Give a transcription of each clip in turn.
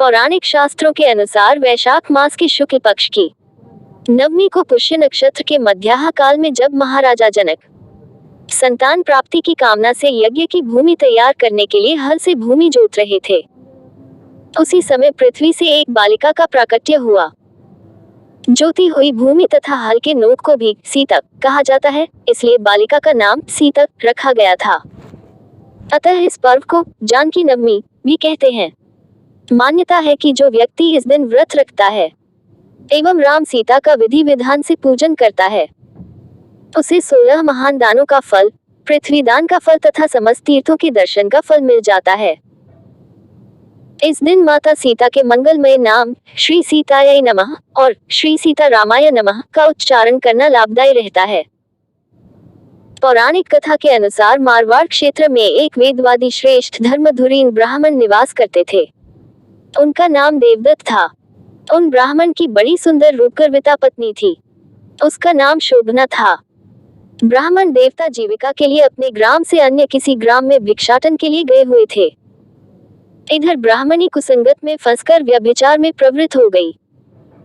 पौराणिक शास्त्रों के अनुसार वैशाख मास के शुक्ल पक्ष की नवमी को पुष्य नक्षत्र के मध्याह्न काल में जब महाराजा जनक संतान प्राप्ति की कामना से यज्ञ की भूमि तैयार करने के लिए हल से भूमि जोत रहे थे, उसी समय पृथ्वी से एक बालिका का प्राकट्य हुआ। जोती हुई भूमि तथा हल के नोक को भी सीतक कहा जाता है, इसलिए बालिका का नाम सीतक रखा गया था। अतः इस पर्व को जानकी नवमी भी कहते हैं। मान्यता है कि जो व्यक्ति इस दिन व्रत रखता है एवं राम सीता का विधि विधान से पूजन करता है, उसे 16 महान दानों का फल, पृथ्वी दान का फल तथा समस्त तीर्थों के दर्शन का फल मिल जाता है। इस दिन माता सीता के मंगलमय नाम श्री सीताय नमः और श्री सीता रामाय नमः का उच्चारण करना लाभदायी रहता है। पौराणिक कथा के अनुसार मारवाड़ क्षेत्र में एक वेदवादी श्रेष्ठ धर्मधुरीन ब्राह्मण निवास करते थे। उनका नाम देवदत्त था। उन ब्राह्मण की बड़ी सुंदर रूपगर्विता पत्नी थी। उसका नाम शोभना था। ब्राह्मण देवता जीविका के लिए अपने ग्राम से अन्य किसी ग्राम में भिक्षाटन के लिए गए हुए थे। इधर ब्राह्मणी कुसंगत में फंसकर व्यभिचार में प्रवृत्त हो गई।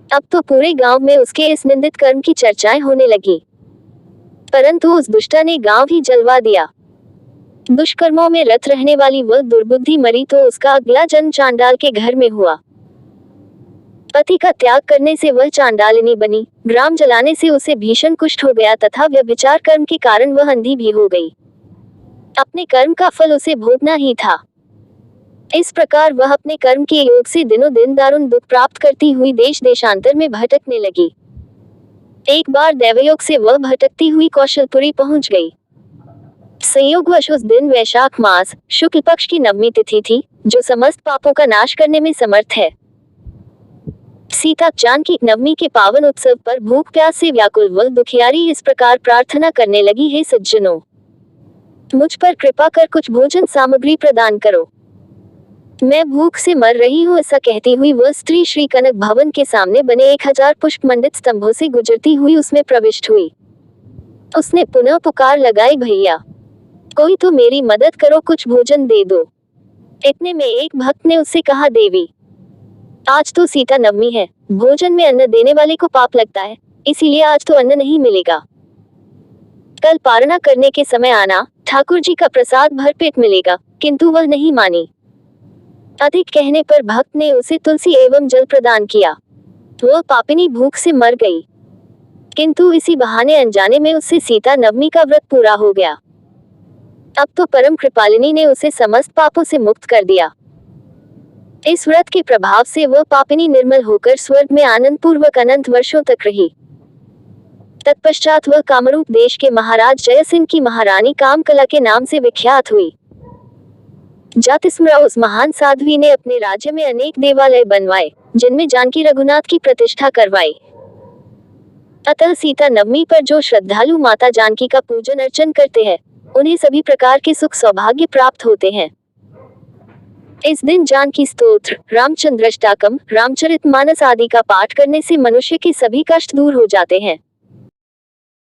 अब तो पूरे गांव में उसके इस निंदित कर्म की चर्चाएं होने लगी, परंतु उस दुष्टा ने गांव ही जलवा दिया। दुष्कर्मों में रत रहने वाली वह दुर्बुद्धि मरी तो उसका अगला जन्म चांडाल के घर में हुआ। पति का त्याग करने से वह चांडालिनी बनी। ग्राम जलाने से उसे भीषण कुष्ठ हो गया तथा व्यभिचार कर्म के कारण वह अंधी भी हो गई। अपने कर्म का फल उसे भोगना ही था। इस प्रकार वह अपने कर्म के योग से दिनों दिन दारुण दुख प्राप्त करती हुई देश देशांतर में भटकने लगी। एक बार दैवयोग से वह भटकती हुई कौशलपुरी पहुंच गई। संयोगवश उस दिन वैशाख मास शुक्ल पक्ष की नवमी तिथि थी, जो समस्त पापों का नाश करने में समर्थ है। सीता जानकी नवमी के पावन उत्सव पर भूख प्यास से व्याकुल वह दुखियारी इस प्रकार प्रार्थना करने लगी, हे सज्जनों, मुझ पर कृपा कर कुछ भोजन सामग्री प्रदान करो, मैं भूख से मर रही हूँ। ऐसा कहती हुई वह स्त्री श्री कनक भवन के सामने बने 1000 पुष्प मंडित स्तंभों से गुजरती हुई उसमें प्रविष्ट हुई। उसने पुनः पुकार लगाई, भैया कोई तो मेरी मदद करो, कुछ भोजन दे दो। इतने में एक भक्त ने उससे कहा, देवी आज तो सीता नवमी है, भोजन में अन्न देने वाले को पाप लगता है, इसीलिए आज तो अन्न नहीं मिलेगा। कल पारणा करने के समय आना, ठाकुर जी का प्रसाद भरपेट मिलेगा। किंतु वह नहीं मानी। अधिक कहने पर भक्त ने उसे तुलसी एवं जल प्रदान किया। वह पापिनी भूख से मर गई, किंतु इसी बहाने अनजाने में उससे सीता नवमी का व्रत पूरा हो गया। अब तो परम कृपालिनी ने उसे समस्त पापों से मुक्त कर दिया। इस व्रत के प्रभाव से वह पापिनी निर्मल होकर स्वर्ग में आनंद पूर्वक अनंत वर्षों तक रही। तत्पश्चात वह कामरूप देश के महाराज जयसिंह की महारानी कामकला के नाम से विख्यात हुई। जातिस्मृता उस महान साध्वी ने अपने राज्य में अनेक देवालय बनवाए, जिनमें जानकी रघुनाथ की प्रतिष्ठा करवाई। अतः सीता नवमी पर जो श्रद्धालु माता जानकी का पूजन अर्चन करते हैं, उन्हें सभी प्रकार के सुख सौभाग्य प्राप्त होते हैं। इस दिन जानकी स्तोत्र, रामचंद्राष्टकम, रामचरितमानस आदि का पाठ करने से मनुष्य के सभी कष्ट दूर हो जाते हैं।